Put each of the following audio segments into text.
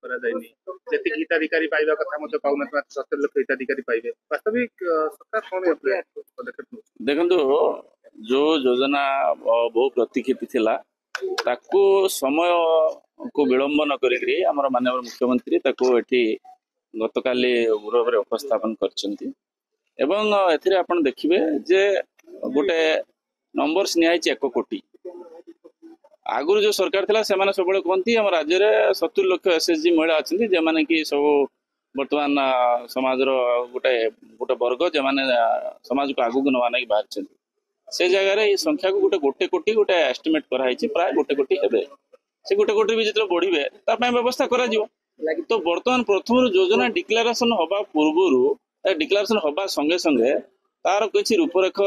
करा जायनि जति हिताधिकारी पाइबा कथा मते पाउन 70 लाख हिताधिकारी पाइबे वास्तविक सरकार कोन पदक्षेप देखंतु जो योजना बहु प्रतीक्षित थिला ताकू समय को विलंब न करी आमर माननीय मुख्यमंत्री ताकू एठी गतकाली गृह उपस्थापन करछंती एवं एथिरे आपण देखिबे जे गोटे नंबर्स नियाई 1 कोटी आगुर जो सरकार थिला से माने सबले कहंती हम राज्य रे 70 लाख एसएसजी महिला अछंती जे माने कि सब वर्तमान समाज रो गोटे गोटे वर्ग जे माने समाज को आगु नवा नै बाहर छंती से जगह रे संख्या को गोटे कोटी गोटे एस्टिमेट करा हिची प्राय गोटे कोटी हेबे से गोटे कोटी भी जतले बढ़िबे ता पय व्यवस्था करा जिवो तो वर्तमान प्रथम योजना डिक्लेरेशन होबा पूर्वरु डिक्लेरेशन होबा संगे संगे तार किछि रूपरेख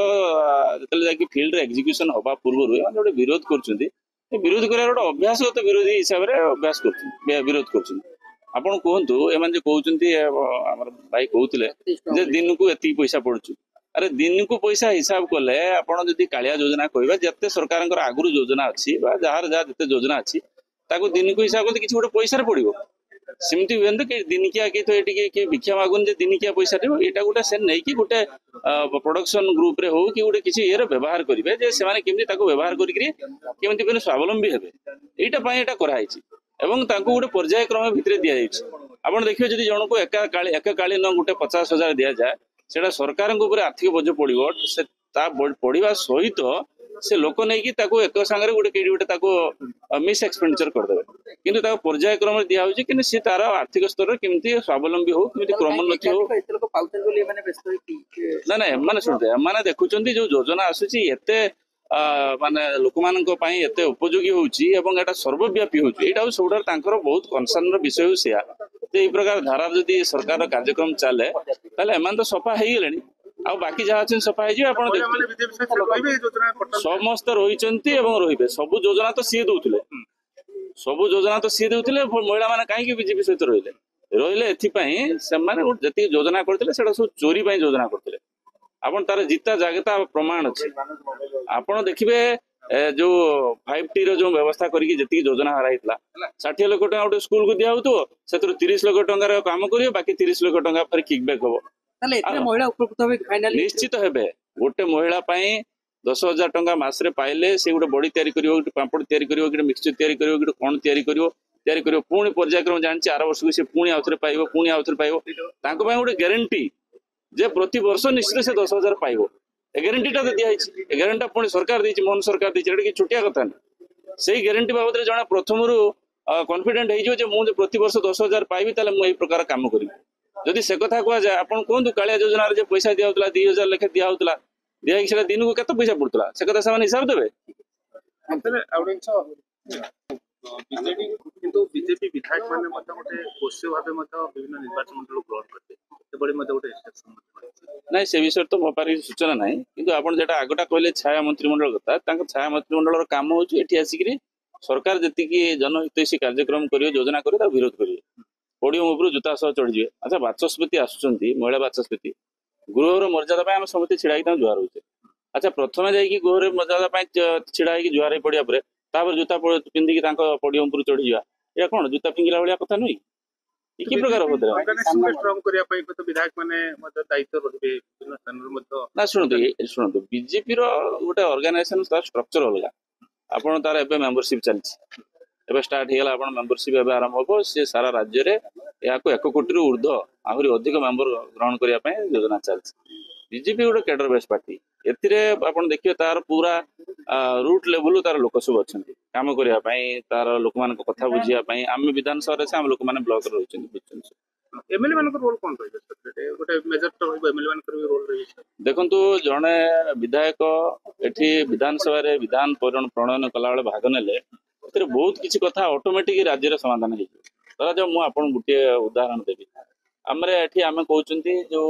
जतले जाकी फील्ड रे एग्जीक्यूशन होबा पूर्वरु एमान जोडे विरोध करछंती विरोध कर अभ्यासगत विरोधी हिसाब से अभ्यास कर विरोध कर आपड़ कहतु एम कहते भाई कहते दिन को एति पैसा पड़ू अरे दिन को पैसा हिसाब कले आपड़ जदि कालिया योजना कह जिते सरकार आगुरी योजना अच्छी जार जहाँ जिते योजना अच्छी दिन को हिसाब करते किसी गोटे पैसा पड़ो सेमती हुए तो दिनिकिया किए भिक्षा मागुन दिनिकिया पैसा यहाँ गोटे से नहीं कि गोटे प्रोडक्शन ग्रुप रे हो कि गोटे किसी ये व्यवहार करेंगे जे से व्यवहार करके स्वावलंबी हेबे यहाँ कराई गोटे पर्याय क्रम भितर दि जाए आप देखिए जब जन को एककालीन गोटे 50,000 दि जाए से सरकार आर्थिक बोझ पड़ो से पढ़ा सहित से लोक नहीं एक सांगे गोटे गोटे मिस एक्सपेंडिचर करदे किंतु पर्याय क्रम दिया कि सी तार आर्थिक स्तर केमती स्वावलंबी हो केमती क्रमोन्नति हो ना ना माने सुनते माने देखुचंती जो योजना आसुची एते माने लोक मानक पई एते उपयोगी होउची एवं एटा सर्वव्यापी होउची एटा सबुठार तांकर बहुत कंसर्न विषय हो सिया ते ई प्रकार धारा जदि सरकार कार्यक्रम चले ताले एमान तो सफा हेई गेलेनी आ बाकी जहाँ अच्छे सफा हो समस्त रही रही सब योजना तो सी दौले सब योजना तो सी दौले महिला मैंने कहीं बीजेपी सहित रही जी योजना करते सब चोरी योजना करते आपन तार जीता जागता प्रमाण अच्छे आपड़ देखिए जो 5T रो जो व्यवस्था करके योजना हराई 60 लाख टका गोटे स्कूल को दिया से 30 लाख टकर काम कर बाकी 30 लाख टका फिर किकबैक हम महिला उपकृत निश्चित हेबे गोटे महिला 10,000 टंका मासरे पाइले से गोटे बड़ी तैयारी करिवो गोटे पापड़ तैयारी करिवो गोटे मिक्सचर तैयारी करिवो गोटे कोन तैयारी करिवो पुणी पर्यायक्रम जानछि 8 वर्ष को से पुणी आउथरे पाइबो पुणी आउथरे पाइबो तांको पय गोटे ग्यारंटी जे प्रति वर्ष निश्चित से 10,000 पाइबो ए ग्यारंटीटा तो दिया हिछि ए ग्यारंटी पुणी सरकार दैछि मोहन सरकार दैछि एटा कि छुटिया कथा नै सेही ग्यारंटी बाबद रे जणा प्रथमरु कॉन्फिडेंट हेइजो जे मु प्रति वर्ष 10,000 पाइबी ताले मु एई प्रकार काम करिबी जदि से कथा कह जाए आप कहतु कालिया योजना रे पैसा दिया 2,000 लेखे दिया दिया दिन को केते पैसा पड़ता से कथा से हिसाब देवे बीजेपी विधायक माने गोटे पोष्य भाव विभिन्न निर्वाचन मंडल ग्रहण करते नहीं से विषय तो मो पारे सूचना नहीं किंतु आपण जेटा आगटा कहले छाया मंत्रिमंडल कथा छाया मंत्रिमंडल काम होची एठी आसिकरी सरकार जति की जनहितैषी कार्यक्रम करियो योजना करियो विरोध करियो पोडियम उपर जूता सह चढ़ी जाए अच्छा बाचस्पति आसुचंती महिला बाचस्पति गृहर मर्यादा आम समस्त छिड़ा जुहार होचे अच्छा प्रथम जाइए गृहर मर्यादा छिड़ा जुहार पड़ा पर जूता पिंधिकी पोडियम उपर चढ़ी जा या कौन जूता फिंगिला भाया कथा नुई कि प्रकार ना शुणु बीजेपी रोटे ऑर्गेनाइजेशन स्ट्रक्चर अलग आपड़ तार एवं मेंबरशिप चलती एवं स्टार्ट होगा आप मेंबरशिप एवं आरंभ हम सी सारा राज्य में यहाँ 1 कोटी ऊर्ध आहरी अधिक मेंबर ग्रहण करने योजना चलती बीजेपी गोटे कैडर बेस पार्टी एपण देखिए तार पूरा रूट लेवल तार लोक सब अच्छा कम करने तार लोक मान कथा बुझापी आम विधानसभा से आम लोक मैंने ब्लॉक रही देखु जड़े विधायक एठी विधानसभा रे विधान प्रणयन कला भाग नेले बहुत किसी कथा ऑटोमेटिक राज्य समाधान हो गोटे उदाहरण देवी आम कहते जो